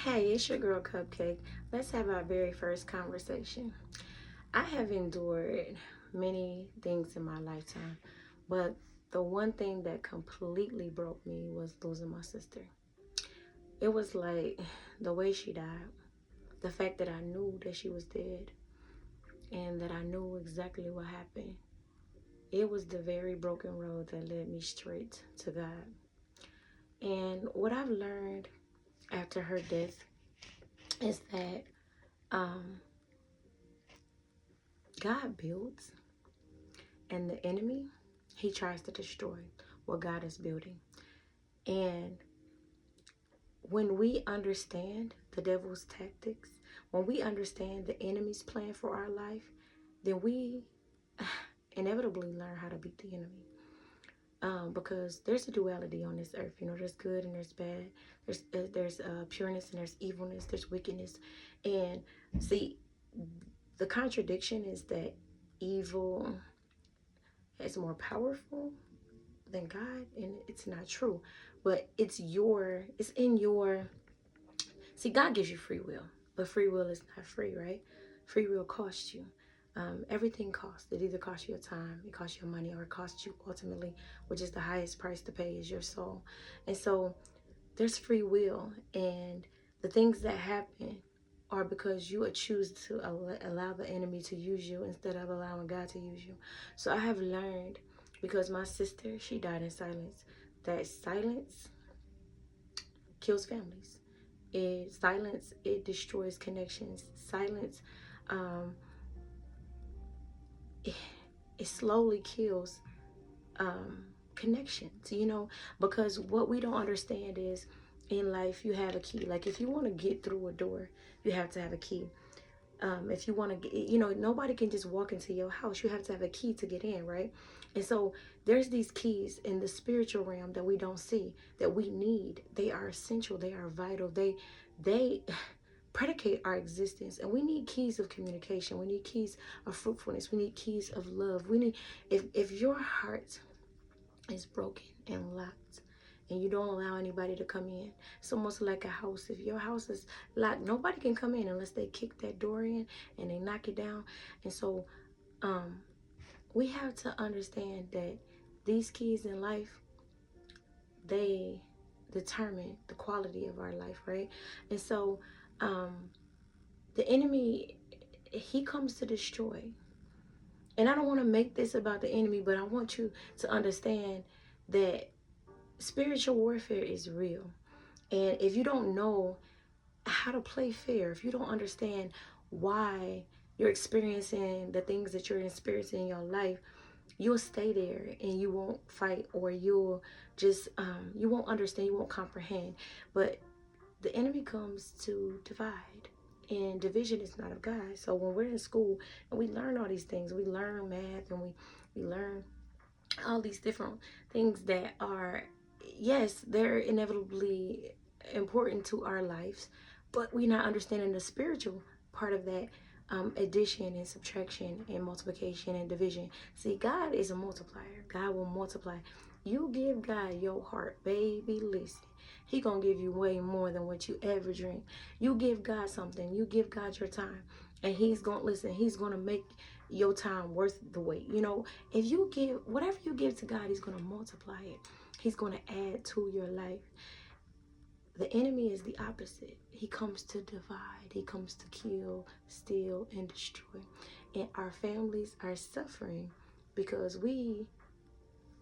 Hey, it's your girl Cupcake. Let's have our very first conversation. I have endured many things in my lifetime, but the one thing that completely broke me was losing my sister. It was like the way she died, the fact that I knew that she was dead, and that I knew exactly what happened. It was the very broken road that led me straight to God. And what I've learned after her death is that um, God builds, and the enemy, he tries to destroy what God is building. And when we understand the devil's tactics, when we understand the enemy's plan for our life, then we inevitably learn how to beat the enemy. Because there's a duality on this earth. You know, there's good and there's bad. There's pureness and there's evilness. There's wickedness. And see, the contradiction is that evil is more powerful than God, and it's not true. But it's in your, see, God gives you free will, but free will is not free, right? Free will costs you. Everything costs. It either costs you your time, it costs you money, or it costs you ultimately, which is the highest price to pay, is your soul. And so there's free will, and the things that happen are because you choose to allow the enemy to use you instead of allowing God to use you. So I have learned, because my sister, she died in silence, that silence kills families. It destroys connections. Silence, um, it, it slowly kills connections, because what we don't understand is, in life you have a key. Like, if you want to get through a door, you have to have a key. If you want to get, nobody can just walk into your house. You have to have a key to get in, right? And so there's these keys in the spiritual realm that we don't see, that we need. They are essential. They are vital. They predicate our existence, and we need keys of communication. We need keys of fruitfulness. We need keys of love. We need, if your heart is broken and locked, and you don't allow anybody to come in, it's almost like a house. If your house is locked, nobody can come in unless they kick that door in and they knock it down. And so we have to understand that these keys in life, they determine the quality of our life, right? And so the enemy, he comes to destroy. And I don't want to make this about the enemy, but I want you to understand that spiritual warfare is real. And if you don't know how to play fair, if you don't understand why you're experiencing the things that you're experiencing in your life, you'll stay there and you won't fight, or you'll just you won't understand, you won't comprehend. But the enemy comes to divide, and division is not of God. So when we're in school and we learn all these things, we learn math, and we learn all these different things that are, yes, they're inevitably important to our lives, but we're not understanding the spiritual part of that. Addition and subtraction and multiplication and division. See, God is a multiplier. God will multiply. You give God your heart, baby, listen, he gonna give you way more than what you ever dream. You give God something, you give God your time, and he's gonna listen. He's gonna make your time worth the wait. If you give whatever you give to God, he's going to multiply it. He's going to add to your life. The enemy is the opposite. He comes to divide. He comes to kill, steal, and destroy. And our families are suffering because we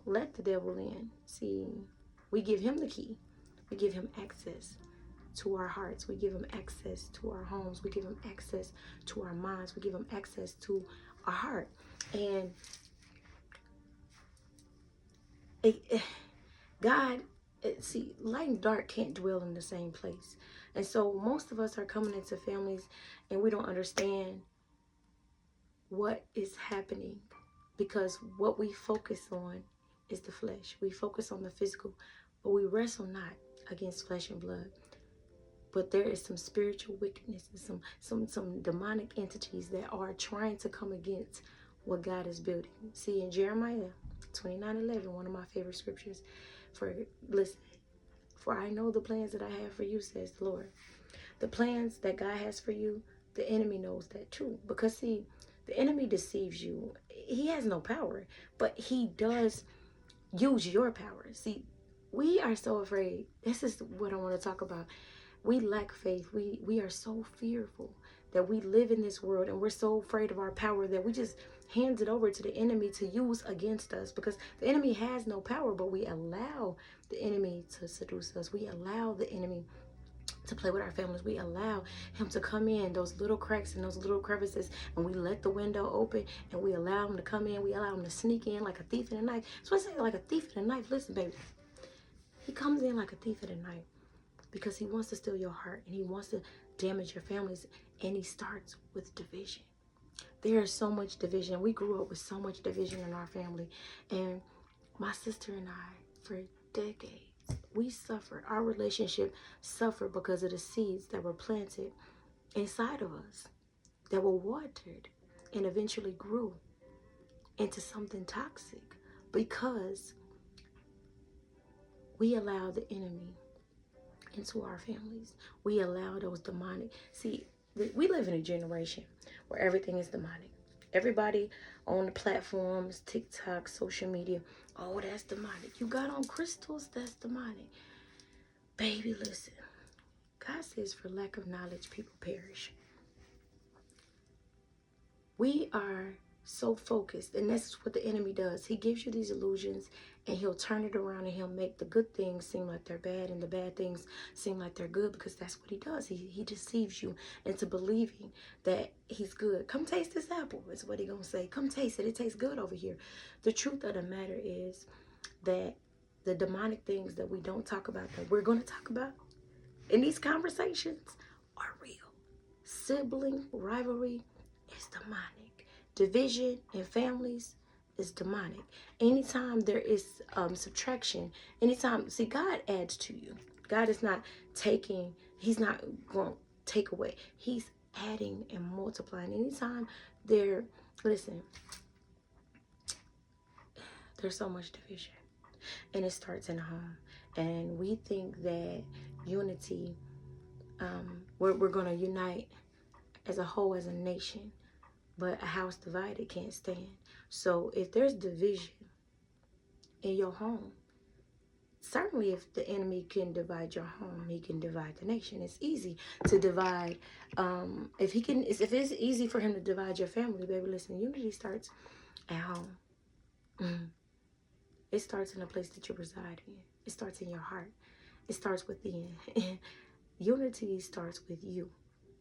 let the devil in. See, we give him the key. We give him access to our hearts. We give him access to our homes. We give him access to our minds. We give him access to our heart. And God, see, light and dark can't dwell in the same place. And so most of us are coming into families and we don't understand what is happening, because what we focus on is the flesh. We focus on the physical, but we wrestle not against flesh and blood. But there is some spiritual wickedness and some demonic entities that are trying to come against what God is building. See, in Jeremiah 29:11, one of my favorite scriptures, for listen, For I know the plans that I have for you, says the Lord. The plans that God has for you, the enemy knows that too. Because see, the enemy deceives you. He has no power, but he does use your power. See, we are so afraid. This is what I want to talk about. We lack faith. We are so fearful that we live in this world, and we're so afraid of our power that we just hand it over to the enemy to use against us, because the enemy has no power, but we allow the enemy to seduce us. We allow the enemy to play with our families. We allow him to come in those little cracks and those little crevices, and we let the window open, and we allow him to come in. We allow him to sneak in like a thief in the night. So I say, like a thief in the night. Listen, baby, he comes in like a thief in the night because he wants to steal your heart, and he wants to damage your families, and he starts with division. There is so much division. We grew up with so much division in our family, and my sister and I, for decades, we suffered. Our relationship suffered because of the seeds that were planted inside of us, that were watered and eventually grew into something toxic, because we allowed the enemy into our families. We allow those demonic. See, we live in a generation where everything is demonic. Everybody on the platforms, TikTok, social media, oh, that's demonic. You got on crystals, that's demonic. Baby, listen. God says, for lack of knowledge, people perish. We are so focused, and that's what the enemy does. He gives you these illusions, and he'll turn it around, and he'll make the good things seem like they're bad, and the bad things seem like they're good, because that's what he does. He deceives you into believing that he's good. Come taste this apple, is what he gonna say. Come taste it. It tastes good over here. The truth of the matter is that the demonic things that we don't talk about, that we're gonna talk about in these conversations, are real. Sibling rivalry is demonic. Division in families is demonic. Anytime there is subtraction, anytime, see, God adds to you. God is not taking, he's not going to take away. He's adding and multiplying. Anytime there, listen, there's so much division, and it starts in home. And we think that unity, we're going to unite as a whole, as a nation, but a house divided can't stand. So if there's division in your home, certainly if the enemy can divide your home, he can divide the nation. It's easy to divide. If it's easy for him to divide your family, baby, listen, unity starts at home. It starts in the place that you reside in. It starts in your heart. It starts within. Unity starts with you.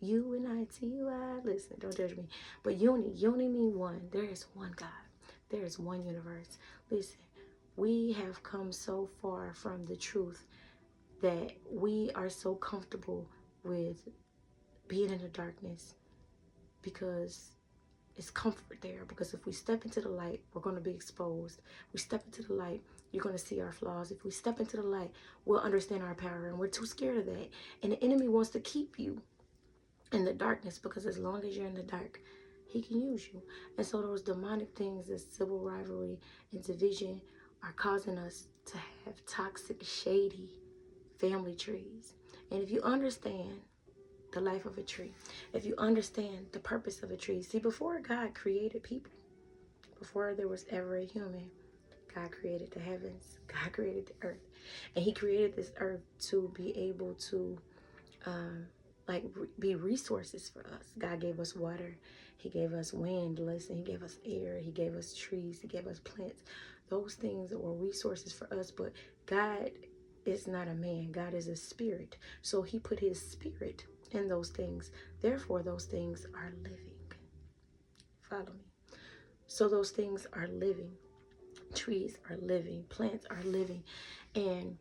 U-N-I-T-Y. Listen, don't judge me. But uni mean one. There is one God. There is one universe. Listen, we have come so far from the truth that we are so comfortable with being in the darkness, because it's comfort there. Because if we step into the light, we're going to be exposed. We step into the light, you're going to see our flaws. If we step into the light, we'll understand our power, and we're too scared of that. And the enemy wants to keep you in the darkness, because as long as you're in the dark, he can use you. And so those demonic things, this civil rivalry and division, are causing us to have toxic, shady family trees. And if you understand the life of a tree, if you understand the purpose of a tree, see, before God created people, before there was ever a human, God created the heavens, God created the earth, and he created this earth to be able to be resources for us. God gave us water, he gave us wind, listen, he gave us air, he gave us trees, he gave us plants. Those things were resources for us, but God is not a man. God is a spirit. So he put his spirit in those things. Therefore, those things are living. Follow me. So those things are living. Trees are living. Plants are living. And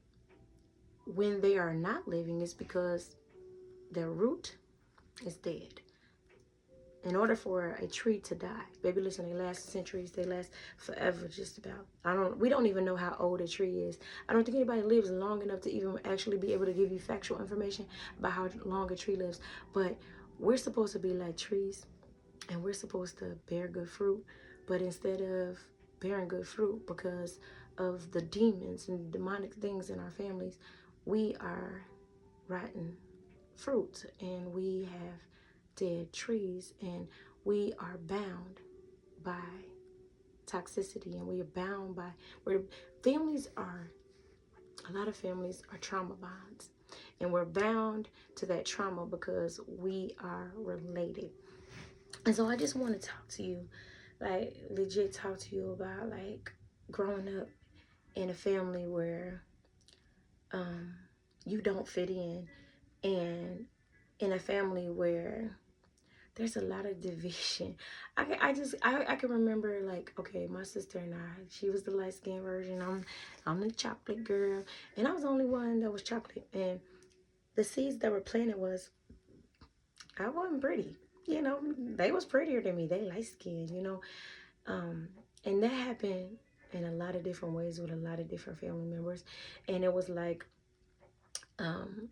when they are not living, it's because their root is dead. In order for a tree to die, baby, listen, they last centuries, they last forever, just about. We don't even know how old a tree is. I don't think anybody lives long enough to even actually be able to give you factual information about how long a tree lives. But we're supposed to be like trees, and we're supposed to bear good fruit. But instead of bearing good fruit, because of the demons and demonic things in our families, we are rotten fruit, and we have dead trees, and we are bound by toxicity, and we are bound by where families are. A lot of families are trauma bonds, and we're bound to that trauma because we are related. And so I just want to talk to you, like legit talk to you about like growing up in a family where um you don't fit in, and in a family where there's a lot of division. I can remember, like, okay, my sister and I, she was the light skinned version. I'm the chocolate girl, and I was the only one that was chocolate. And the seeds that were planted was I wasn't pretty. You know, they was prettier than me. They light skinned, you know. Um, and that happened in a lot of different ways with a lot of different family members. And it was like, um,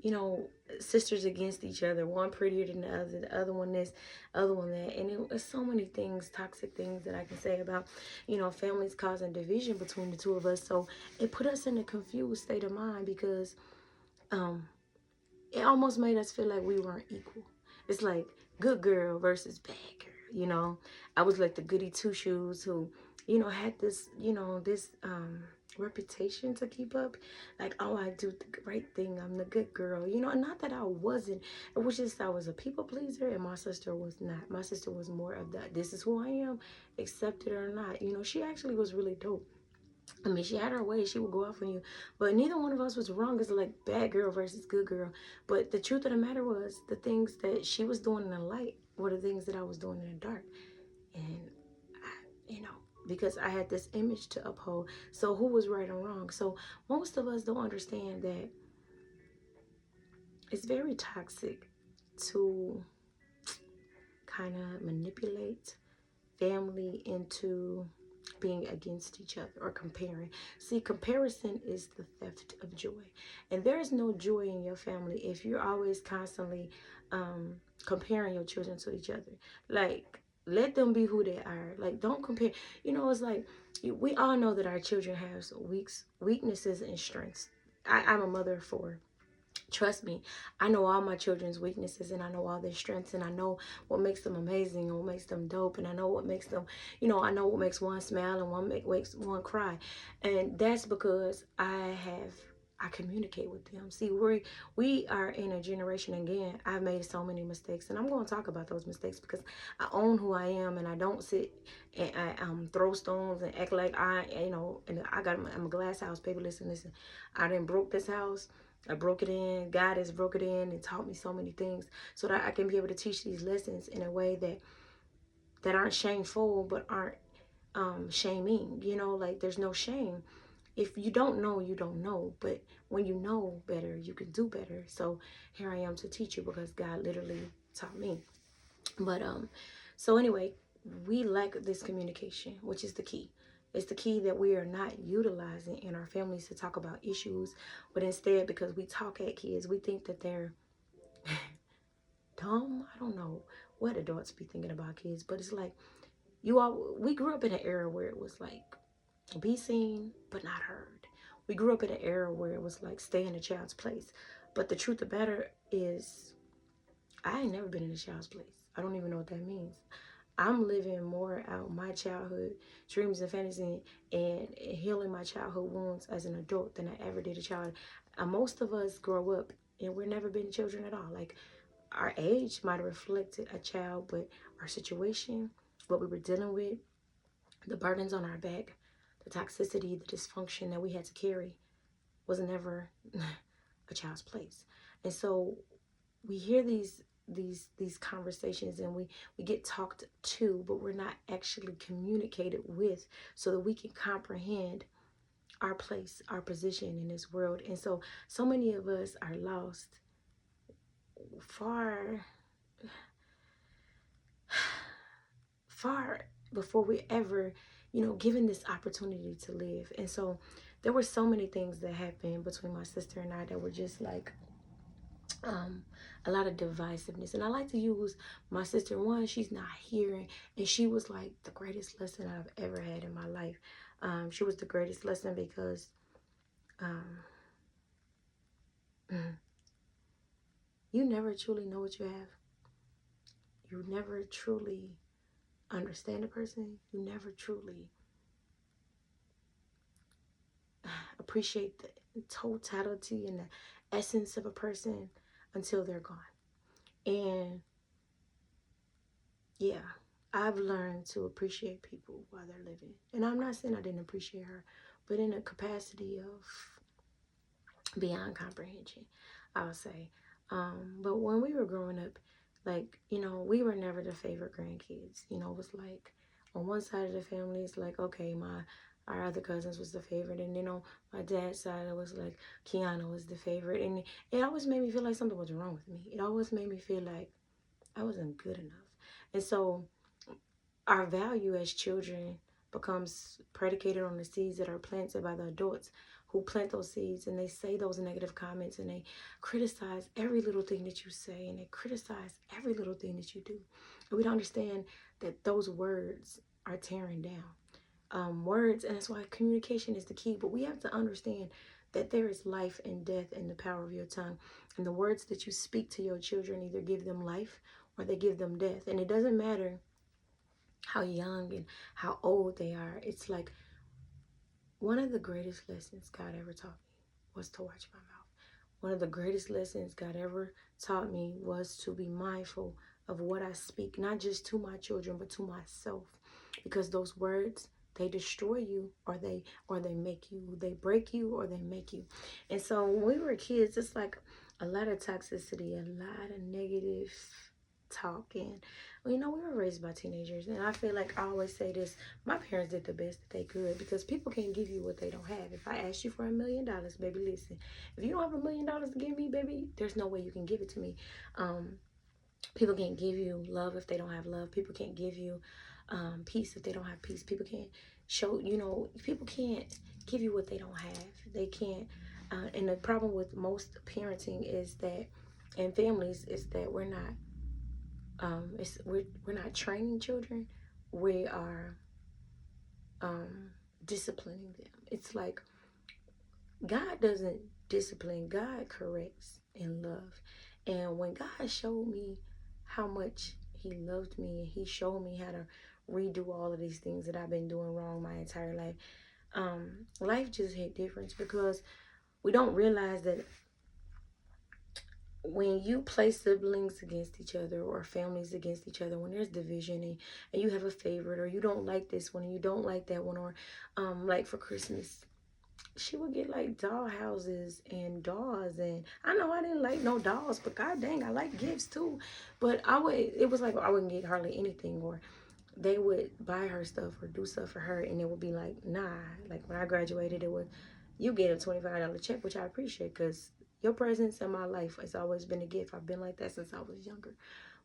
you know, sisters against each other, one prettier than the other one this, other one that. And it was so many things, toxic things that I can say about, you know, families causing division between the two of us. So it put us in a confused state of mind because um, it almost made us feel like we weren't equal. It's like good girl versus bad girl, you know. I was like the goody two shoes who, you know, had this, you know, this reputation to keep up. Like, oh, I do the right thing. I'm the good girl, you know. And not that I wasn't. It was just I was a people pleaser, and my sister was not. My sister was more of that. This is who I am, accept it or not. You know, she actually was really dope. I mean, she had her way. She would go off on you. But neither one of us was wrong. It's like bad girl versus good girl. But the truth of the matter was the things that she was doing in the light were the things that I was doing in the dark. And, you know, because I had this image to uphold. So who was right and wrong? So most of us don't understand that it's very toxic to kind of manipulate family into being against each other or comparing. See, comparison is the theft of joy. And there is no joy in your family if you're always constantly comparing your children to each other. Like, let them be who they are. Like, don't compare. You know, it's like we all know that our children have weaknesses and strengths. I'm a mother of four. Trust me, I know all my children's weaknesses, and I know all their strengths, and I know what makes them amazing and what makes them dope, and I know what makes them, you know, I know what makes one smile and makes one cry. And that's because I communicate with them. See, we are in a generation, again, I've made so many mistakes, and I'm going to talk about those mistakes because I own who I am, and I don't sit and I throw stones and act like you know, and I'm a glass house, baby. Listen, I didn't broke this house. I broke it in. God has broke it in and taught me so many things so that I can be able to teach these lessons in a way that aren't shameful but aren't shaming. You know, like there's no shame. If you don't know, you don't know. But when you know better, you can do better. So here I am to teach you because God literally taught me. But so anyway, we lack this communication, which is the key. It's the key that we are not utilizing in our families to talk about issues, but instead, because we talk at kids, we think that they're dumb. I don't know what adults be thinking about kids, but it's like we grew up in an era where it was like be seen but not heard. We grew up in an era where it was like stay in a child's place. But the truth of the matter is I ain't never been in a child's place. I don't even know what that means. I'm living more out my childhood dreams and fantasy and healing my childhood wounds as an adult than I ever did a child. Most of us grow up and we're never been children at all. Like our age might have reflected a child, but our situation, what we were dealing with, the burdens on our back, the toxicity, the dysfunction that we had to carry was never a child's place. And so we hear these conversations and we get talked to, but we're not actually communicated with so that we can comprehend our place, our position in this world. And so many of us are lost far far before we ever, you know, given this opportunity to live. And so there were so many things that happened between my sister and I that were just like a lot of divisiveness. And I like to use my sister. One, she's not here, and she was like the greatest lesson I've ever had in my life. She was the greatest lesson because You never truly know what you have. You never truly understand a person. You never truly appreciate the totality and the essence of a person until they're gone. And yeah, I've learned to appreciate people while they're living. And I'm not saying I didn't appreciate her, but in a capacity of beyond comprehension, I'll say. But when we were growing up, like, we were never the favorite grandkids. It was like on one side of the family, it's like, okay, our other cousins was the favorite, and on my dad's side, it was like Kiana was the favorite, and it always made me feel like something was wrong with me. It always made me feel like I wasn't good enough, and so our value as children becomes predicated on the seeds that are planted by the adults who plant those seeds, and they say those negative comments, and they criticize every little thing that you say, and they criticize every little thing that you do. And we don't understand that those words are tearing down. Words, and that's why communication is the key. But we have to understand that there is life and death in the power of your tongue. And the words that you speak to your children either give them life or they give them death. And it doesn't matter how young and how old they are. It's like one of the greatest lessons God ever taught me was to watch my mouth. One of the greatest lessons God ever taught me was to be mindful of what I speak, not just to my children, but to myself. Because those words, they destroy you or they make you. They break you or they make you. And so when we were kids, it's like a lot of toxicity, a lot of negative talk. And we were raised by teenagers, and I feel like I always say this: my parents did the best that they could, because people can't give you what they don't have. If I ask you for $1,000,000, baby, listen, if you don't have $1,000,000 to give me, baby, there's no way you can give it to me. People can't give you love if they don't have love. People can't give you peace if they don't have peace. People can't people can't give you what they don't have. They can't. And the problem with most parenting is that, and families, is that we're not training children. We are disciplining them. It's like God doesn't discipline, God corrects in love. And when God showed me how much he loved me, and he showed me how to redo all of these things that I've been doing wrong my entire life, life just hit different, because we don't realize that when you place siblings against each other, or families against each other, when there's division, and you have a favorite, or you don't like this one and you don't like that one, or like for Christmas, she would get like doll houses and dolls. And I know I didn't like no dolls, but god dang, I like gifts too. But it was like I wouldn't get hardly anything, or they would buy her stuff or do stuff for her, and it would be like, nah. Like when I graduated, it was, you get a $25 check, which I appreciate, because your presence in my life has always been a gift. I've been like that since I was younger.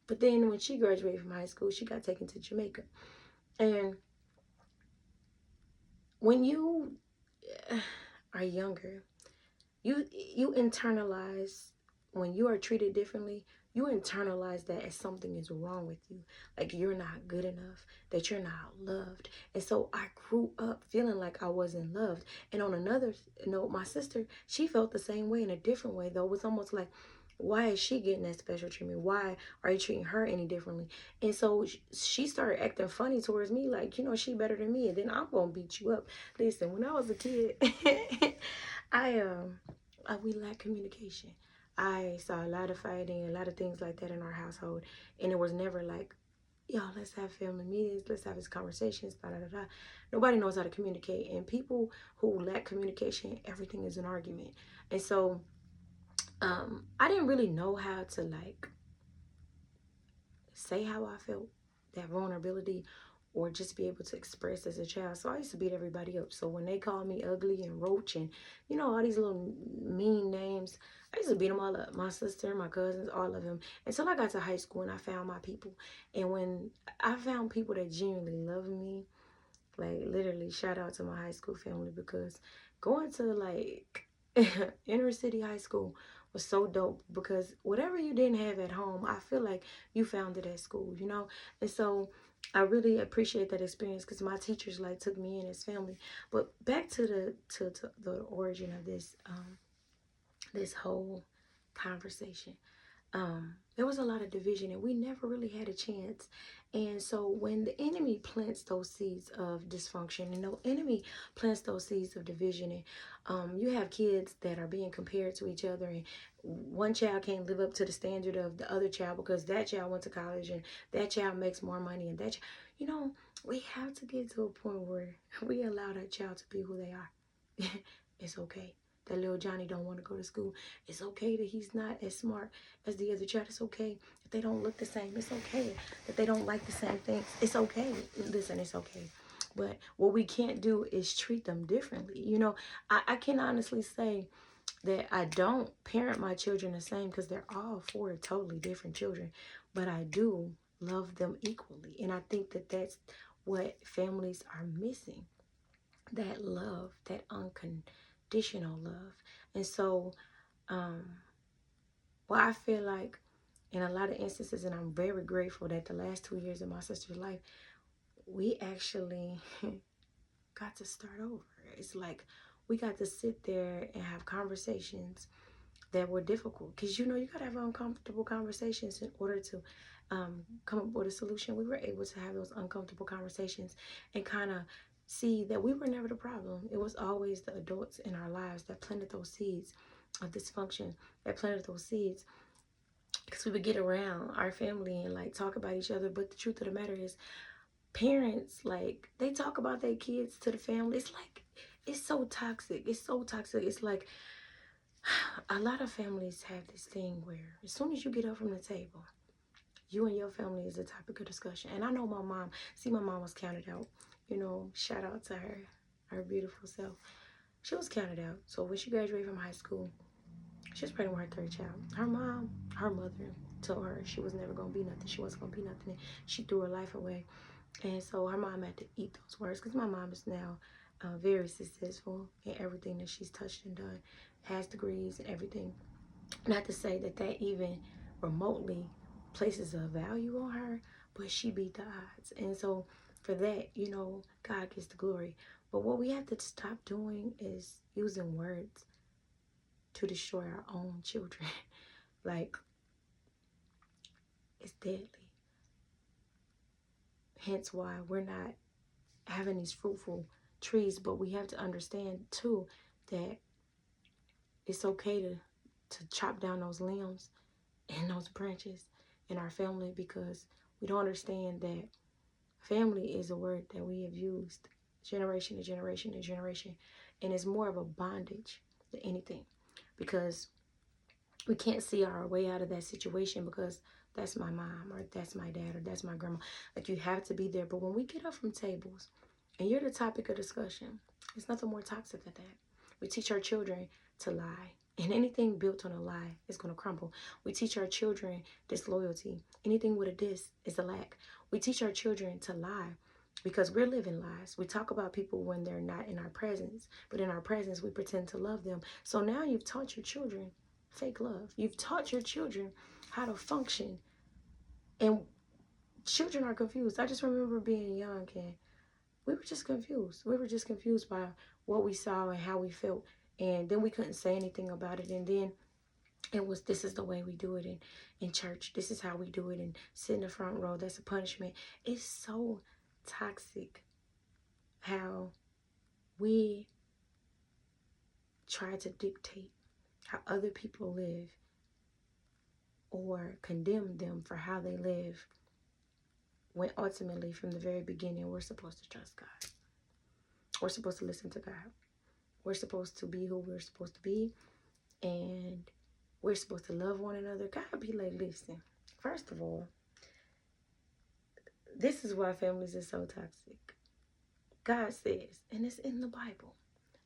But then when she graduated from high school, she got taken to Jamaica. And when you are younger, you internalize, when you are treated differently, you internalize that as something is wrong with you, like you're not good enough, that you're not loved. And so I grew up feeling like I wasn't loved. And on another note, my sister, she felt the same way in a different way, though. It was almost like, why is she getting that special treatment? Why are you treating her any differently? And so she started acting funny towards me, like, she better than me, and then I'm gonna beat you up. Listen, when I was a kid, I we lack communication. I saw a lot of fighting, a lot of things like that in our household, and it was never like, yo, let's have family meetings, let's have these conversations, da da da da. Nobody knows how to communicate, and people who lack communication, everything is an argument. And so I didn't really know how to like say how I felt, that vulnerability, or just be able to express as a child. So I used to beat everybody up. So when they called me ugly and roach and, all these little mean names, I used to beat them all up. My sister, my cousins, all of them. Until I got to high school and I found my people. And when I found people that genuinely loved me, like literally shout out to my high school family, because going to like inner city high school was so dope, because whatever you didn't have at home, I feel like you found it at school. And so I really appreciate that experience, because my teachers like took me in as family. But back to the origin of this this whole conversation. There was a lot of division and we never really had a chance. And so when the enemy plants those seeds of dysfunction and the enemy plants those seeds of division, and you have kids that are being compared to each other, and one child can't live up to the standard of the other child because that child went to college and that child makes more money, and that you know, we have to get to a point where we allow that child to be who they are. It's okay. That little Johnny don't want to go to school. It's okay that he's not as smart as the other child. It's okay that they don't look the same. It's okay that they don't like the same things. It's okay. Listen, it's okay. But what we can't do is treat them differently. You know, I can honestly say that I don't parent my children the same because they're all four totally different children. But I do love them equally. And I think that that's what families are missing. That love, that unconditional love. And so, well, I feel like in a lot of instances, and I'm very grateful that the last 2 years of my sister's life, we actually got to start over. It's like we got to sit there and have conversations that were difficult. Because, you know, you got to have uncomfortable conversations in order to come up with a solution. We were able to have those uncomfortable conversations and kind of see that we were never the problem. It was always the adults in our lives that planted those seeds of dysfunction, that planted those seeds, because we would get around our family and like talk about each other. But the truth of the matter is, parents, like, they talk about their kids to the family. It's like, it's so toxic. It's so toxic. It's like a lot of families have this thing where as soon as you get up from the table, you and your family is a topic of discussion. And I know my mom, my mom was counted out. You know, shout out to her beautiful self. She was counted out. So when she graduated from high school, she was pregnant with her third child. Her mom, her mother, told her she was never going to be nothing. She wasn't going to be nothing. And she threw her life away. And so her mom had to eat those words, because my mom is now very successful in everything that she's touched and done, has degrees and everything. Not to say that that even remotely places a value on her, but she beat the odds. And so for that, you know, God gets the glory. But what we have to stop doing is using words to destroy our own children. Like, it's deadly. Hence why we're not having these fruitful trees. But we have to understand too that it's okay to chop down those limbs and those branches in our family, because we don't understand that family is a word that we have used generation to generation to generation, and it's more of a bondage than anything, because we can't see our way out of that situation because that's my mom or that's my dad or that's my grandma. Like, you have to be there. But when we get up from tables and you're the topic of discussion, it's nothing more toxic than that. We teach our children to lie, and anything built on a lie is going to crumble. We teach our children disloyalty. Anything with a dis is a lack. We teach our children to lie because we're living lies. We talk about people when they're not in our presence, but in our presence, we pretend to love them. So now you've taught your children fake love. You've taught your children how to function, and children are confused. I just remember being young and we were just confused. We were just confused by what we saw and how we felt, and then we couldn't say anything about it. And then it was, this is the way we do it in church. This is how we do it, and sit in the front row. That's a punishment. It's so toxic how we try to dictate how other people live or condemn them for how they live, when ultimately from the very beginning we're supposed to trust God. We're supposed to listen to God. We're supposed to be who we're supposed to be, and we're supposed to love one another. God be like, listen, first of all, this is why families are so toxic. God says, and it's in the Bible,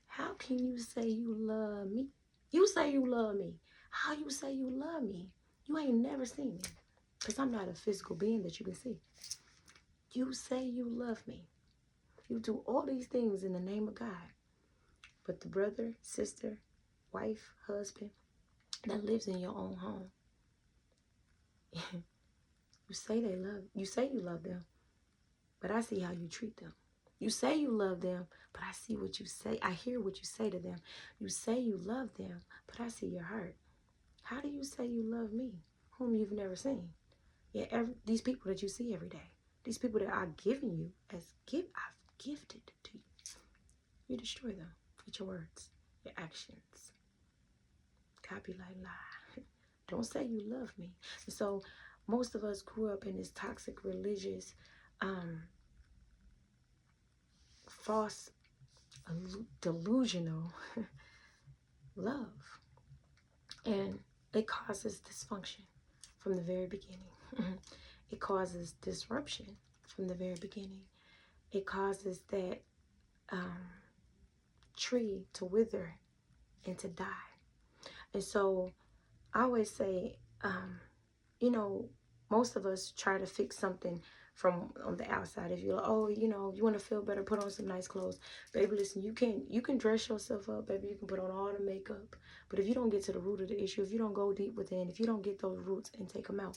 how can you say you love me? You say you love me. How you say you love me? You ain't never seen me, because I'm not a physical being that you can see. You say you love me. You do all these things in the name of God. But the brother, sister, wife, husband that lives in your own home, you say you love them, but I see how you treat them. You say you love them, but I see what you say. I hear what you say to them. You say you love them, but I see your heart. How do you say you love me, whom you've never seen? Yeah, these people that you see every day, these people that I've given you as I've gifted to you, you destroy them with your words, your actions. Copyright lie. Don't say you love me. And so most of us grew up in this toxic religious, false, delusional love. And it causes dysfunction from the very beginning. It causes disruption from the very beginning. It causes that tree to wither and to die. And so I always say, you know, most of us try to fix something from on the outside. If you're like, oh, you know, you want to feel better, put on some nice clothes. Baby, listen, you can dress yourself up, baby. You can put on all the makeup. But if you don't get to the root of the issue, if you don't go deep within, if you don't get those roots and take them out,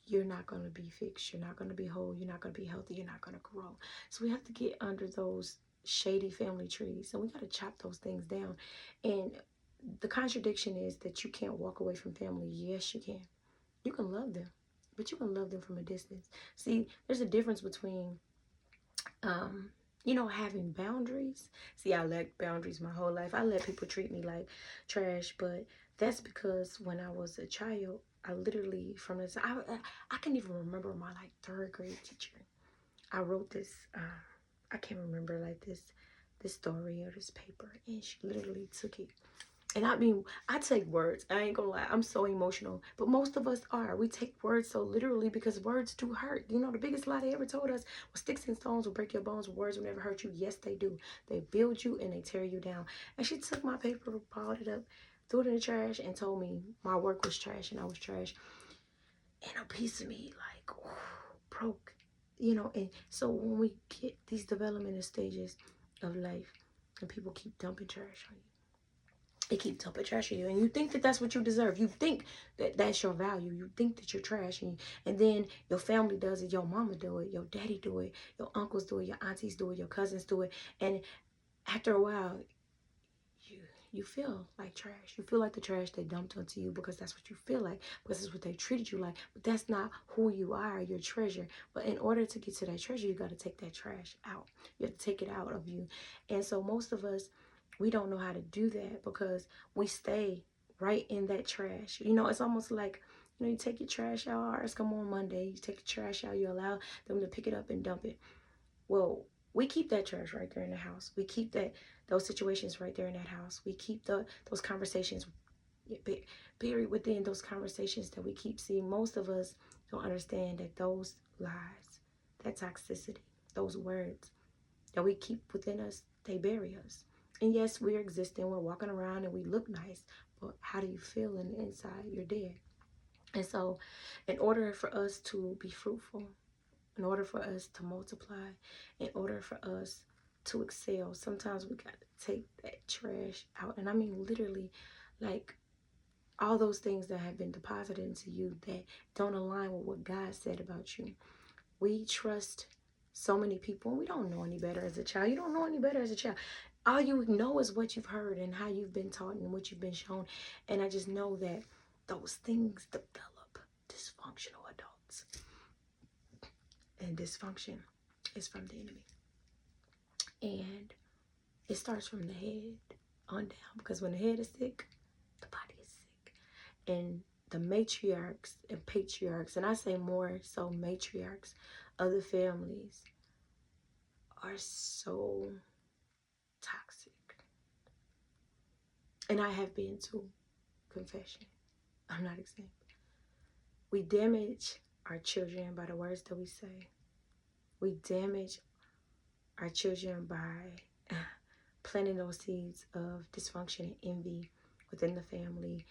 you're not going to be fixed. You're not going to be whole. You're not going to be healthy. You're not going to grow. So we have to get under those shady family trees. And we got to chop those things down. And the contradiction is that you can't walk away from family. Yes, you can. You can love them, but you can love them from a distance. See, there's a difference between, you know, having boundaries. See, I lacked boundaries my whole life. I let people treat me like trash, but that's because when I was a child, I literally, from this, I can even remember my like third grade teacher. I wrote this, I can't remember like this story or this paper, and she literally took it. And I mean, I take words. I ain't gonna lie. I'm so emotional. But most of us are. We take words so literally because words do hurt. You know, the biggest lie they ever told us was sticks and stones will break your bones. Words will never hurt you. Yes, they do. They build you and they tear you down. And she took my paper, balled it up, threw it in the trash, and told me my work was trash and I was trash. And a piece of me, like, oh, broke. You know, and so when we get these developmental stages of life and people keep dumping trash on you, they keep dumping trash on you, and you think that that's what you deserve. You think that that's your value. You think that you're trash, and then your family does it. Your mama do it. Your daddy do it. Your uncles do it. Your aunties do it. Your cousins do it. And after a while, you feel like trash. You feel like the trash they dumped onto you because that's what you feel like. Because that's what they treated you like. But that's not who you are. You're treasure. But in order to get to that treasure, you got to take that trash out. You have to take it out of you. And so most of us, we don't know how to do that because we stay right in that trash. You know, it's almost like, you know, you take your trash out. Ours come on Monday. You take your trash out. You allow them to pick it up and dump it. Well, we keep that trash right there in the house. We keep those situations right there in that house. We keep those conversations buried within those conversations that we keep. See, most of us don't understand that those lies, that toxicity, those words that we keep within us, they bury us. And yes, we're existing, we're walking around and we look nice, but how do you feel in the inside? You're dead. And so in order for us to be fruitful, in order for us to multiply, in order for us to excel, sometimes we got to take that trash out. And I mean literally, like all those things that have been deposited into you that don't align with what God said about you. We trust so many people, and we don't know any better as a child. You don't know any better as a child. All you know is what you've heard and how you've been taught and what you've been shown. And I just know that those things develop dysfunctional adults. And dysfunction is from the enemy. And it starts from the head on down, because when the head is sick, the body is sick. And the matriarchs and patriarchs, and I say more so matriarchs of the families, are so toxic. And I have been to confession. I'm not exempt. We damage our children by the words that we say. We damage our children by planting those seeds of dysfunction and envy within the family.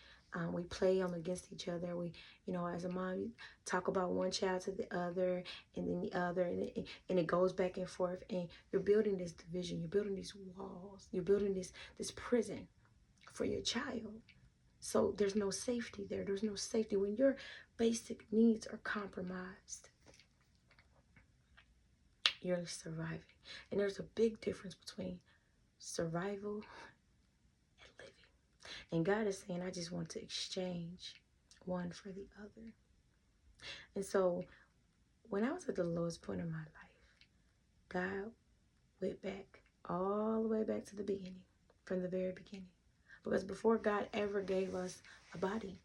We play on against each other. We, you know, as a mom, you talk about one child to the other, and then the other, and it goes back and forth. And you're building this division. You're building these walls. You're building this prison for your child. So there's no safety there. There's no safety when your basic needs are compromised. You're surviving, and there's a big difference between survival and living. And God is saying, I just want to exchange one for the other. And so when I was at the lowest point in my life, God went back all the way back to the beginning, from the very beginning. Because before God ever gave us a body,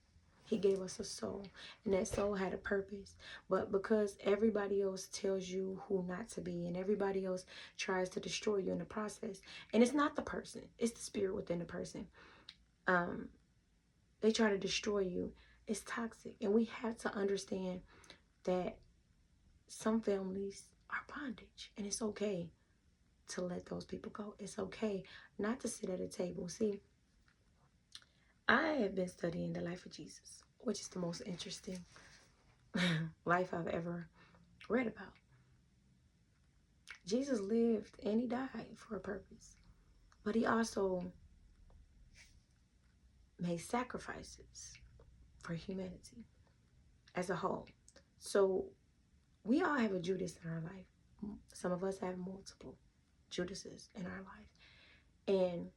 he gave us a soul, and that soul had a purpose. But because everybody else tells you who not to be, and everybody else tries to destroy you in the process, and it's not the person, it's the spirit within the person. They try to destroy you. It's toxic, and we have to understand that some families are bondage, and it's okay to let those people go. It's okay not to sit at a table. See, I have been studying the life of Jesus, which is the most interesting life I've ever read about. Jesus lived and he died for a purpose, but he also made sacrifices for humanity as a whole. So we all have a Judas in our life. Some of us have multiple Judases in our life. And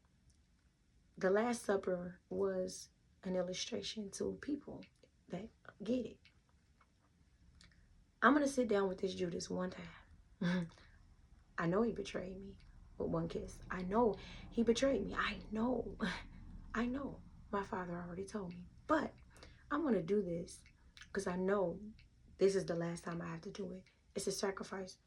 the Last Supper was an illustration to people that get it. I'm going to sit down with this Judas one time. I know he betrayed me with one kiss. I know he betrayed me. I know. I know. My father already told me. But I'm going to do this because I know this is the last time I have to do it. It's a sacrifice,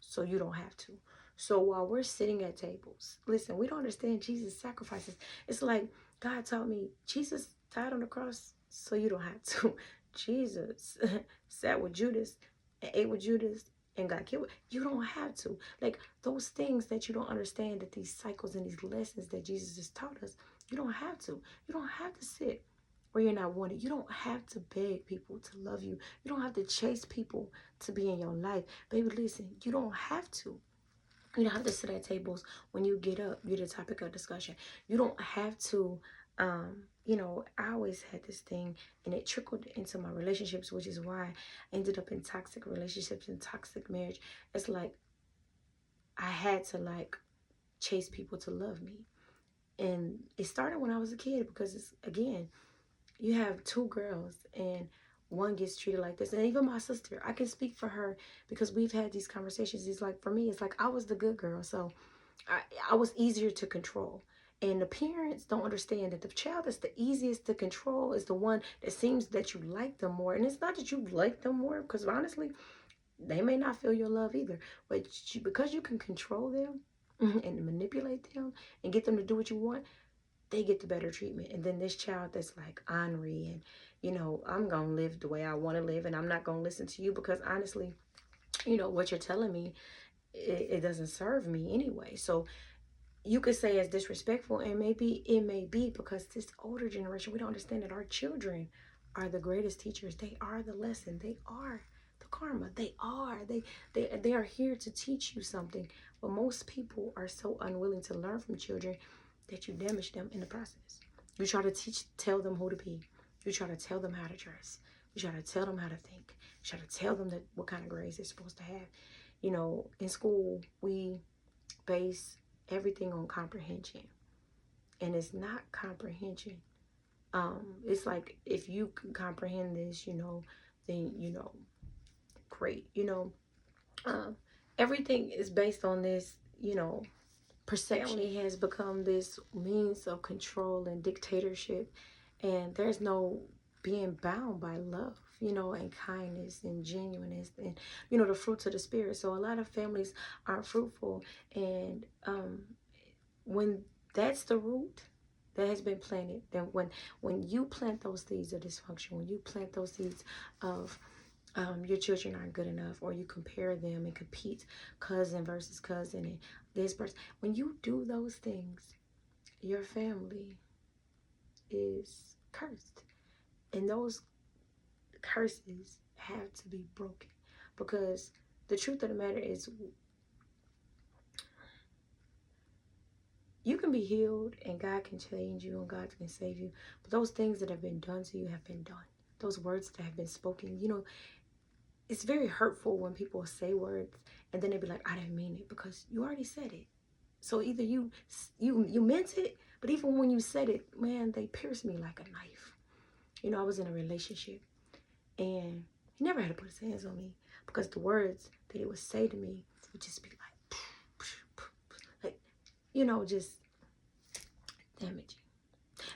so you don't have to. So while we're sitting at tables, listen, we don't understand Jesus' sacrifices. It's like God taught me, Jesus died on the cross, so you don't have to. Jesus sat with Judas and ate with Judas and got killed. You don't have to. Like those things that you don't understand, that these cycles and these lessons that Jesus has taught us, you don't have to. You don't have to sit where you're not wanted. You don't have to beg people to love you. You don't have to chase people to be in your life. Baby, listen, you don't have to. You don't have to sit at tables when you get up, you're the topic of discussion. You don't have to, I always had this thing and it trickled into my relationships, which is why I ended up in toxic relationships and toxic marriage. It's like I had to chase people to love me. And it started when I was a kid because it's, again, you have two girls and one gets treated like this. And even my sister, I can speak for her because we've had these conversations. It's like, for me, it's like I was the good girl. So I was easier to control. And the parents don't understand that the child that's the easiest to control is the one that seems that you like them more. And it's not that you like them more, because honestly, they may not feel your love either. But because you can control them and manipulate them and get them to do what you want, they get the better treatment. And then this child that's like ornery and, I'm going to live the way I want to live and I'm not going to listen to you because honestly, what you're telling me, it doesn't serve me anyway. So you could say it's disrespectful, and maybe it may be because this older generation, we don't understand that our children are the greatest teachers. They are the lesson. They are the karma. They are. They are here to teach you something. But most people are so unwilling to learn from children that you damage them in the process. You try to tell them who to be. You try to tell them how to dress. You try to tell them how to think. You try to tell them that what kind of grades they're supposed to have. In school, we base everything on comprehension, and it's not comprehension. It's like, if you can comprehend this, then great. Everything is based on this, perception. Family has become this means of control and dictatorship, and there's no being bound by love, and kindness and genuineness and, the fruits of the spirit. So a lot of families aren't fruitful, and when that's the root that has been planted, then when you plant those seeds of dysfunction, when you plant those seeds of your children aren't good enough, or you compare them and compete, cousin versus cousin and this person, when you do those things, your family is cursed, and those curses have to be broken, because the truth of the matter is, you can be healed and God can change you and God can save you, but those things that have been done to you have been done. Those words that have been spoken, it's very hurtful when people say words and then they be like, I didn't mean it, because you already said it. So either you meant it, But even when you said it, man, they pierced me like a knife. You know, I was in a relationship, and he never had to put his hands on me, because the words that he would say to me would just be like, you know, just damaging.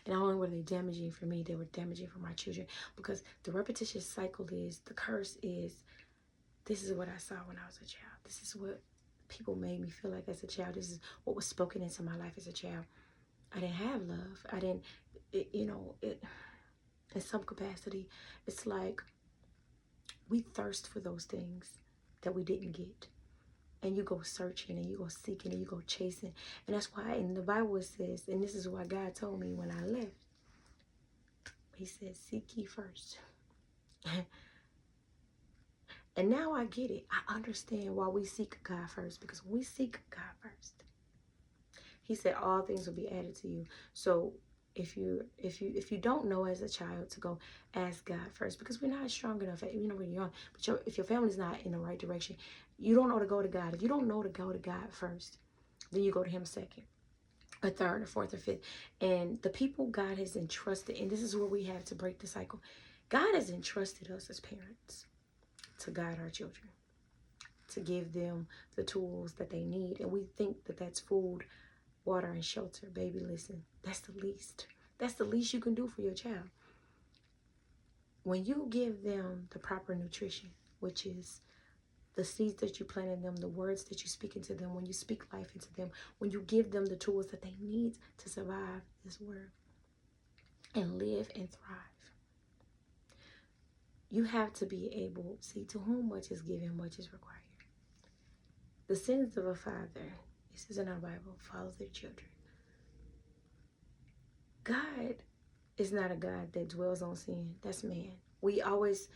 And not only were they damaging for me, they were damaging for my children, because the repetitious cycle is, the curse is, this is what I saw when I was a child. This is what people made me feel like as a child. This is what was spoken into my life as a child. I didn't have love. I didn't, in some capacity, it's like we thirst for those things that we didn't get. And you go searching, and you go seeking, and you go chasing. And that's why in the Bible it says, and this is what God told me when I left. He said, seek ye first. And now I get it. I understand why we seek God first. Because when we seek God first, he said all things will be added to you. So if you don't know as a child to go ask God first, because we're not strong enough, you know, when you're young, but if your family's not in the right direction, you don't know to go to God. If you don't know to go to God first, then you go to him second, or third, or fourth, or fifth. And the people God has entrusted, and this is where we have to break the cycle. God has entrusted us as parents to guide our children, to give them the tools that they need. And we think that that's food, water, and shelter. Baby, listen, that's the least. That's the least you can do for your child. When you give them the proper nutrition, which is the seeds that you plant in them, the words that you speak into them, when you speak life into them, when you give them the tools that they need to survive this world and live and thrive, you have to be able, see, to whom much is given, much is required. The sins of a father, this is in our Bible, follow their children. God is not a God that dwells on sin. That's man. We always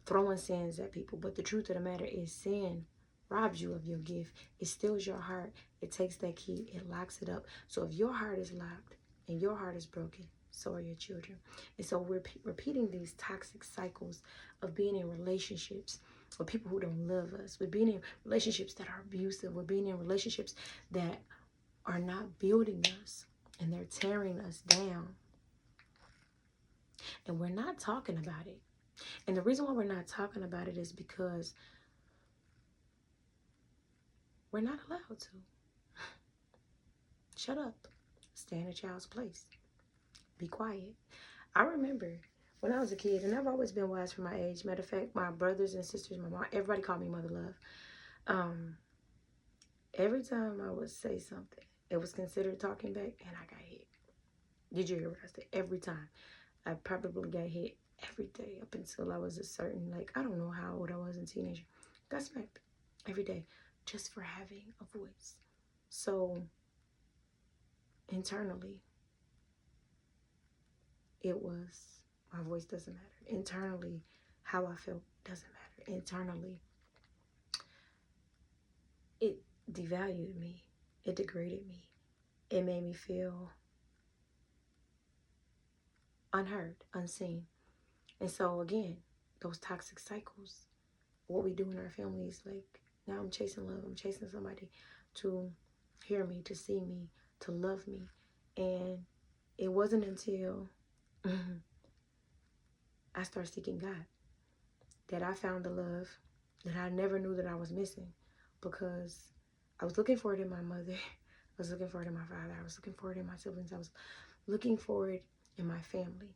throwing sins at people, but the truth of the matter is sin robs you of your gift. It steals your heart. It takes that key. It locks it up. So if your heart is locked and your heart is broken, so are your children. And so we're repeating these toxic cycles of being in relationships with people who don't love us. We're being in relationships that are abusive. We're being in relationships that are not building us, and they're tearing us down. And we're not talking about it. And the reason why we're not talking about it is because we're not allowed to. Shut up. Stay in a child's place. Be quiet. I remember when I was a kid, and I've always been wise for my age. Matter of fact, my brothers and sisters, my mom, everybody called me Mother Love. Every time I would say something, it was considered talking back, and I got hit. Did you hear what I said? Every time. I probably got hit every day up until I was a certain, like, I don't know how old I was in teenager. Got smacked every day just for having a voice. So internally, it was, my voice doesn't matter. Internally, how I felt doesn't matter. Internally, it devalued me. It degraded me. It made me feel unheard, unseen. And so again, those toxic cycles, what we do in our families, like, now I'm chasing love. I'm chasing somebody to hear me, to see me, to love me. And it wasn't until I started seeking God that I found the love that I never knew that I was missing, because I was looking for it in my mother. I was looking for it in my father. I was looking for it in my siblings. I was looking for it in my family.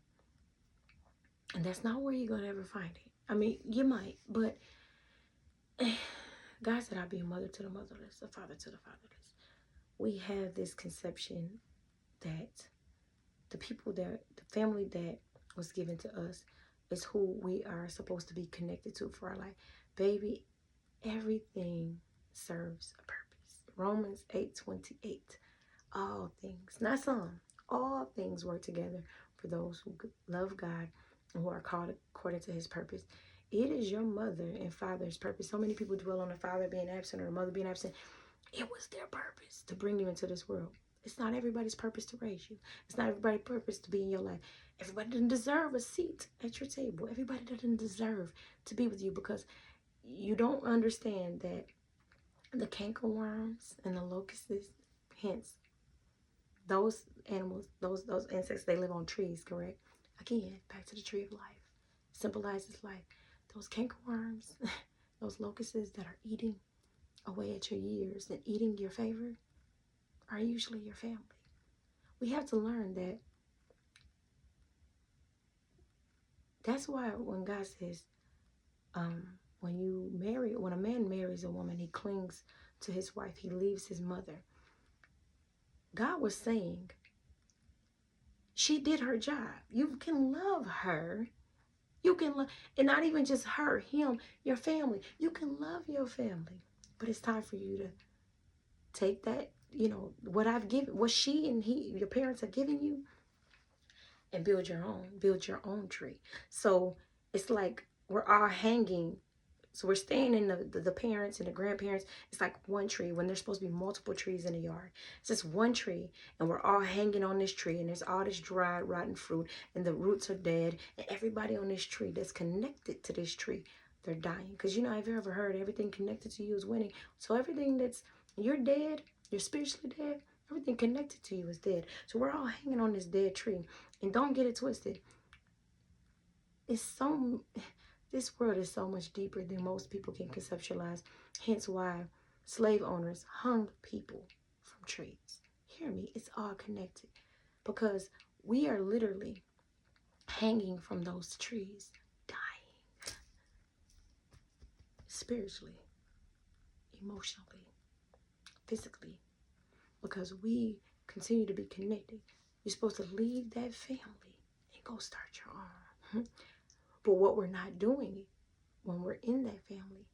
And that's not where you're going to ever find it. I mean, you might, but God said I'll be a mother to the motherless, a father to the fatherless. We have this conception that the people that, the family that was given to us is who we are supposed to be connected to for our life. Baby, everything serves a purpose. Romans 8:28. All things, not some, all things work together for those who love God and who are called according to his purpose. It is your mother and father's purpose. So many people dwell on the father being absent or the mother being absent. It was their purpose to bring you into this world. It's not everybody's purpose to raise you. It's not everybody's purpose to be in your life. Everybody doesn't deserve a seat at your table. Everybody doesn't deserve to be with you, because you don't understand that the cankerworms and the locusts, hence Those animals, those insects, they live on trees, correct? Again, back to the tree of life. Symbolizes life. Those cankerworms, those locusts that are eating away at your years and eating your favor are usually your family. We have to learn that. That's why when God says, when a man marries a woman, he clings to his wife, he leaves his mother. God was saying, she did her job. You can love her. You can love, and not even just her, him, your family. You can love your family. But it's time for you to take that, what I've given, what she and your parents have given you, and build your own tree. So it's like we're all hanging. So we're staying in the parents and the grandparents. It's like one tree when there's supposed to be multiple trees in the yard. It's just one tree, and we're all hanging on this tree, and there's all this dried, rotten fruit, and the roots are dead, and everybody on this tree that's connected to this tree, they're dying. Because have you ever heard everything connected to you is winning? So everything you're dead, you're spiritually dead, everything connected to you is dead. So we're all hanging on this dead tree. And don't get it twisted. This world is so much deeper than most people can conceptualize. Hence why slave owners hung people from trees. Hear me, it's all connected. Because we are literally hanging from those trees, dying. Spiritually, emotionally, physically. Because we continue to be connected. You're supposed to leave that family and go start your own. But what we're not doing when we're in that family,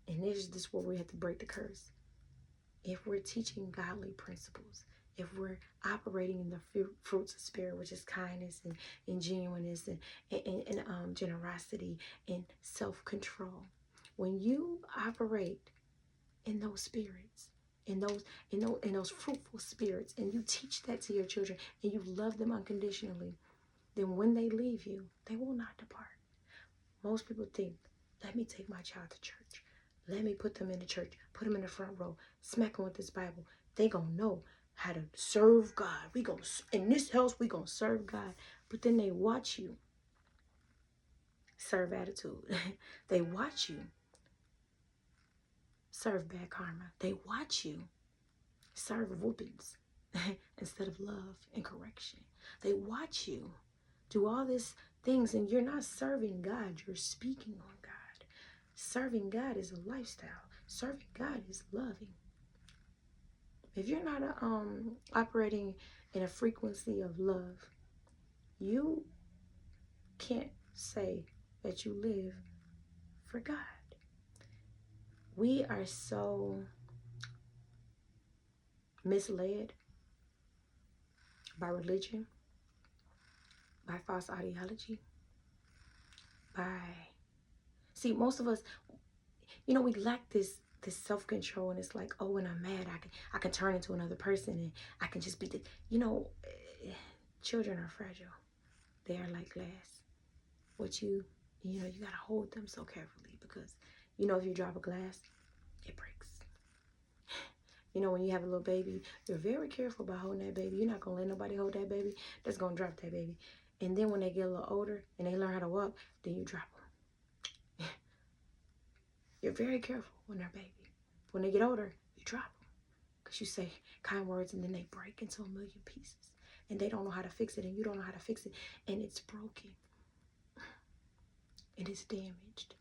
and this is where we have to break the curse. If we're teaching godly principles, if we're operating in the fruits of spirit, which is kindness and genuineness and generosity and self-control, when you operate in those spirits, in those fruitful spirits, and you teach that to your children, and you love them unconditionally, then when they leave you, they will not depart. Most people think, let me take my child to church. Let me put them in the church, put them in the front row, smack them with this Bible. They gonna know how to serve God. In this house, we gonna serve God. But then they watch you serve attitude. They watch you serve bad karma. They watch you serve whoopings instead of love and correction. They watch you do all these things, and you're not serving God, you're speaking on God. Serving God is a lifestyle. Serving God is loving. If you're not operating in a frequency of love, you can't say that you live for God. We are so misled by religion, by false ideology, most of us, we lack this self-control, and it's like, oh, when I'm mad, I can turn into another person, and I can just be children are fragile. They are like glass. You gotta hold them so carefully, because if you drop a glass, it breaks. When you have a little baby, you're very careful about holding that baby. You're not gonna let nobody hold that baby that's gonna drop that baby. And then when they get a little older and they learn how to walk, then you drop them. You're very careful when they're baby. When they get older, you drop them, because you say kind words, and then they break into a million pieces, and they don't know how to fix it, and you don't know how to fix it, and it's broken, and it's damaged.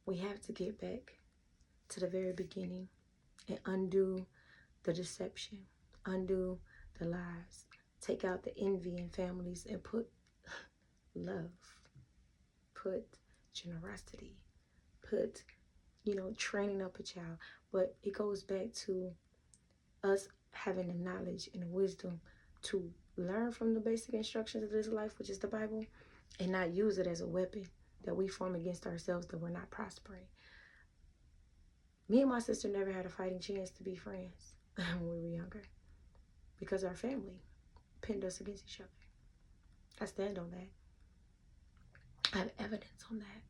We have to get back to the very beginning and undo the deception, undo the lies, take out the envy in families, and put love, put generosity, put, training up a child. But it goes back to us having the knowledge and the wisdom to learn from the basic instructions of this life, which is the Bible, and not use it as a weapon that we form against ourselves, that we're not prospering. Me and my sister never had a fighting chance to be friends when we were younger, because our family pinned us against each other. I stand on that. I have evidence on that.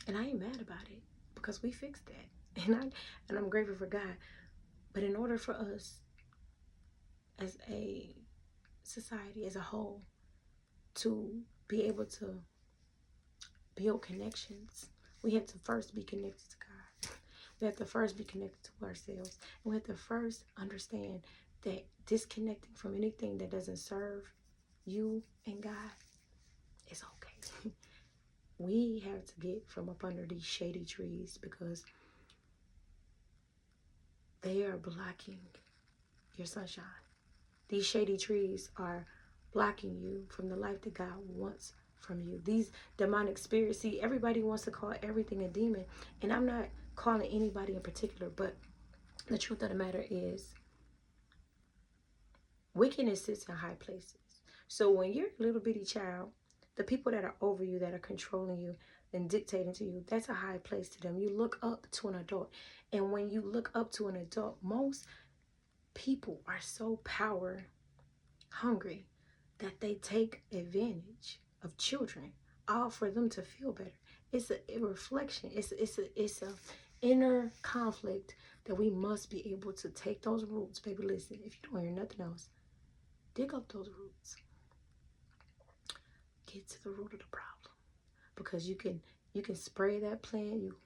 And I ain't mad about it, because we fixed that. And I'm grateful for God. But in order for us as a society as a whole to be able to build connections, we have to first be connected to God. We have to first be connected to ourselves. And we have to first understand that disconnecting from anything that doesn't serve you and God is okay. We have to get from up under these shady trees because they are blocking your sunshine. These shady trees are blocking you from the life that God wants from you. These demonic spirits, see, everybody wants to call everything a demon. And I'm not calling anybody in particular, but the truth of the matter is wickedness sits in high places. So when you're a little bitty child, the people that are over you, that are controlling you and dictating to you, that's a high place to them. You look up to an adult. And when you look up to an adult, most people are so power hungry that they take advantage of children, all for them to feel better. It's a reflection. It's a inner conflict that we must be able to take those roots. Baby, listen, if you don't hear nothing else, dig up those roots. Get to the root of the problem. Because you can spray that plant, you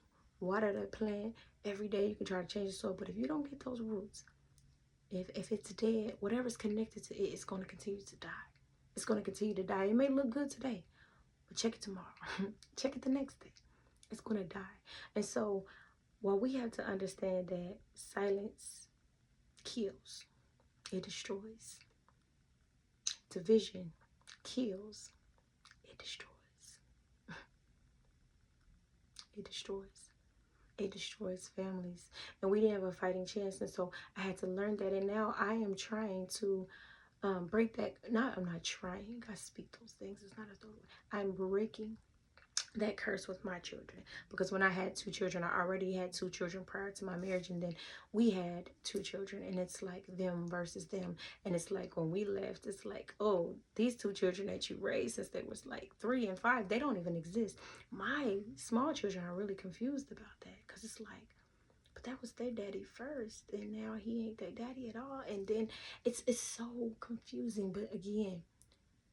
water that plant every day, you can try to change the soil, but if you don't get those roots, if it's dead, whatever's connected to it is going to continue to die. It's going to continue to die. It may look good today, but check it tomorrow. Check it the next day. It's going to die. And so, while we have to understand that silence kills, it destroys. Division kills, it destroys. It destroys. It destroys families. And we didn't have a fighting chance. And so I had to learn that. And now I am trying to break that. I'm not trying. I speak those things. It's not as though I'm breaking that curse with my children. Because when I had 2 children, I already had 2 children prior to my marriage. And then we had 2 children. And it's like them versus them. And it's like when we left, it's like, oh, these 2 children that you raised since they was like 3 and 5, they don't even exist. My small children are really confused about that. Because it's like, but that was their daddy first. And now he ain't their daddy at all. And then it's so confusing. But again,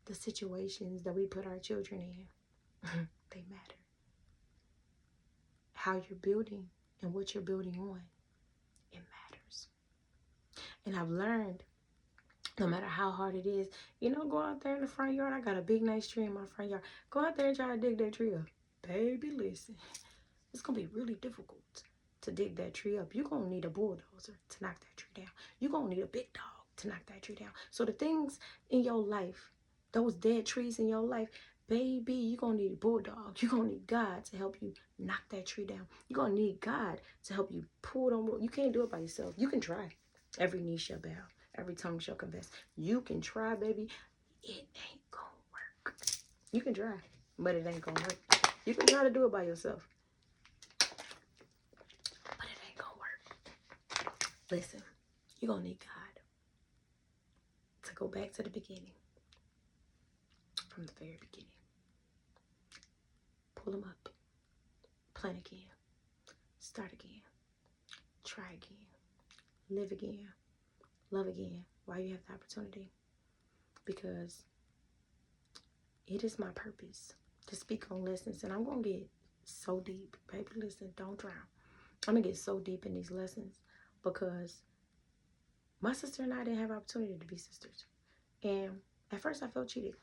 the situations that we put our children in, they matter. How you're building and what you're building on, it matters. And I've learned, no matter how hard it is, go out there in the front yard. I got a big nice tree in my front yard. Go out there and try to dig that tree up. Baby, listen, it's going to be really difficult to dig that tree up. You're going to need a bulldozer to knock that tree down. You're going to need a big dog to knock that tree down. So the things in your life, those dead trees in your life, baby, you're going to need a bulldog. You're going to need God to help you knock that tree down. You're going to need God to help you pull them. You can't do it by yourself. You can try. Every knee shall bow. Every tongue shall confess. You can try, baby. It ain't going to work. You can try, but it ain't going to work. You can try to do it by yourself, but it ain't going to work. Listen, you're going to need God to go back to the beginning. From the very beginning. Pull them up. Plan again. Start again. Try again. Live again. Love again while you have the opportunity. Because it is my purpose to speak on lessons. And I'm going to get so deep. Baby, listen, don't drown. I'm going to get so deep in these lessons because my sister and I didn't have opportunity to be sisters. And at first I felt cheated.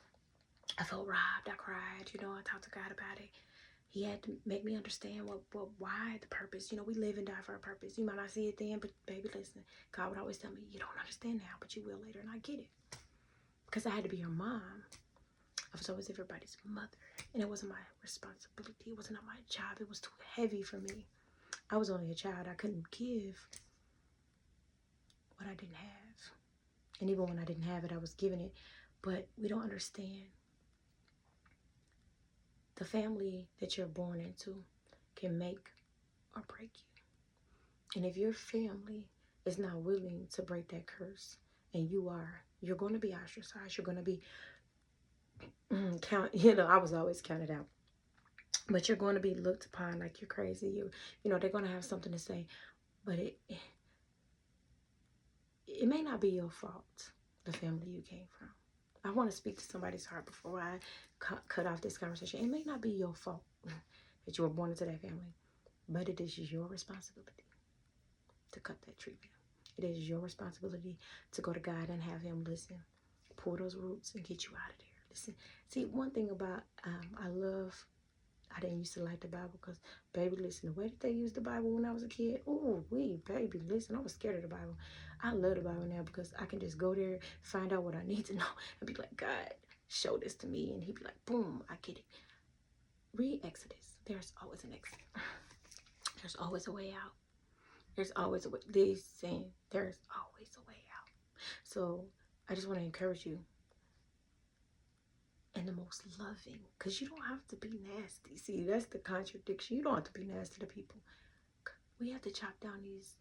I felt robbed. I cried. I talked to God about it. He had to make me understand why the purpose. We live and die for a purpose. You might not see it then, but baby, listen. God would always tell me, you don't understand now, but you will later. And I get it. Because I had to be her mom. I was always everybody's mother. And it wasn't my responsibility. It wasn't my job. It was too heavy for me. I was only a child. I couldn't give what I didn't have. And even when I didn't have it, I was giving it. But we don't understand. The family that you're born into can make or break you. And if your family is not willing to break that curse, and you're going to be ostracized. You're going to be I was always counted out. But you're going to be looked upon like you're crazy. You know, they're going to have something to say. But it may not be your fault, the family you came from. I want to speak to somebody's heart before I cut off this conversation. It may not be your fault that you were born into that family, but it is your responsibility to cut that tree down. It is your responsibility to go to God and have him listen, pull those roots and get you out of there. Listen, see, one thing about, I didn't used to like the Bible because, baby, listen, the way that they used the Bible when I was a kid, ooh, baby, listen, I was scared of the Bible. I love the Bible now because I can just go there, find out what I need to know, and be like, God, show this to me. And he'd be like, boom, I get it. Read Exodus. There's always an exit. There's always a way out. There's always a way. They're saying there's always a way out. So I just want to encourage you in the most loving, because you don't have to be nasty. See, that's the contradiction. You don't have to be nasty to people. We have to chop down these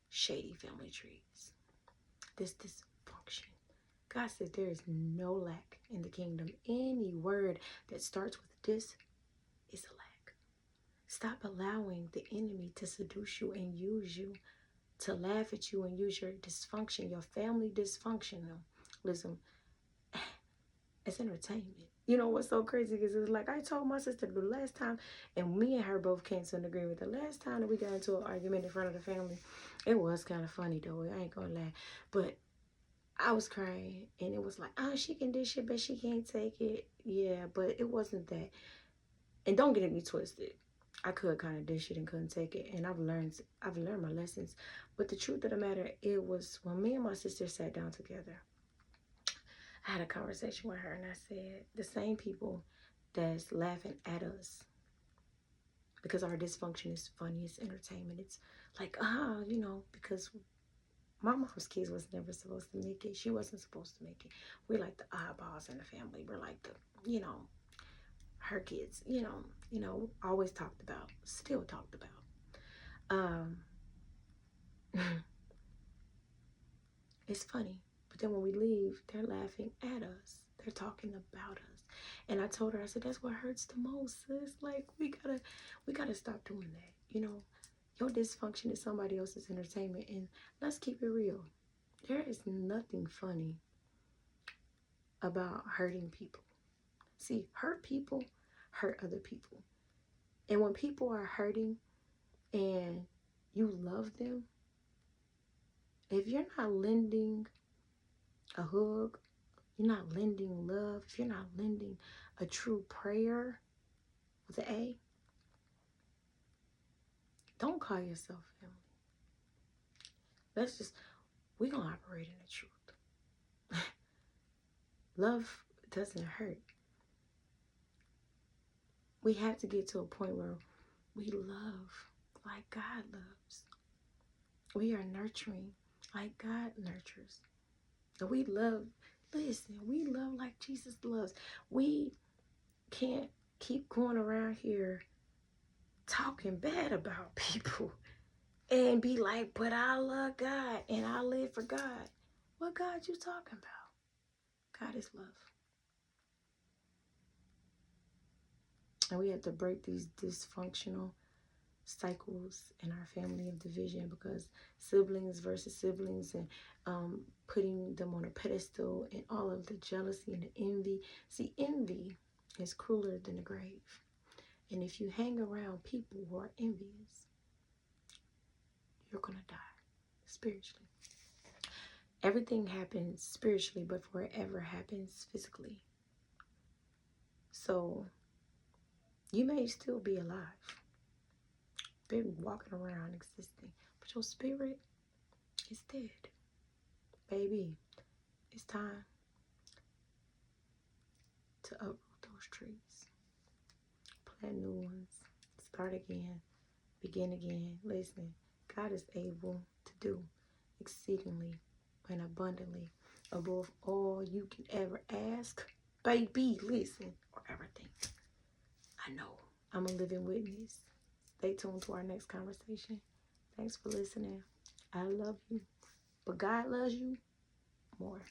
shady family trees. This dysfunction. God said there is no lack in the kingdom. Any word that starts with this is a lack. Stop allowing the enemy to seduce you and use you, to laugh at you and use your dysfunction, your family dysfunction. Listen, it's entertainment. You know what's so crazy is it's like I told my sister the last time, and me and her both came to an agreement. The last time that we got into an argument in front of the family, it was kind of funny though. I ain't gonna lie, but I was crying, and it was like, oh, she can dish it, but she can't take it. Yeah, but it wasn't that. And don't get me twisted. I could kind of dish it and couldn't take it, and I've learned my lessons. But the truth of the matter, it was when me and my sister sat down together. I had a conversation with her, and I said, the same people that's laughing at us because our dysfunction is funny, it's entertainment. It's like, you know, because my mom's kids was never supposed to make it. She wasn't supposed to make it. We're like the oddballs in the family. We're like the, you know, her kids, you know, always talked about, still talked about. It's funny. But then when we leave, they're laughing at us. They're talking about us. And I told her, I said, that's what hurts the most, sis. Like, we gotta stop doing that. You know, your dysfunction is somebody else's entertainment. And let's keep it real. There is nothing funny about hurting people. See, hurt people hurt other people. And when people are hurting and you love them, if you're not lending a hug, you're not lending love, if you're not lending a true prayer with an A, don't call yourself family. We're going to operate in the truth. Love doesn't hurt. We have to get to a point where we love like God loves. We are nurturing like God nurtures. And we love like Jesus loves. We can't keep going around here talking bad about people and be like, but I love God and I live for God. What God you talking about? God is love. And we have to break these dysfunctional cycles in our family of division, because siblings versus siblings and putting them on a pedestal and all of the jealousy and the envy. See, envy is crueler than the grave. And if you hang around people who are envious, you're going to die spiritually. Everything happens spiritually before it ever happens physically. So you may still be alive, been walking around existing, but your spirit is dead. Baby, it's time to uproot those trees, plant new ones, start again, begin again. Listen, God is able to do exceedingly and abundantly above all you can ever ask, baby, listen, or ever think. I know I'm a living witness. Stay tuned to our next conversation. Thanks for listening. I love you, but God loves you more.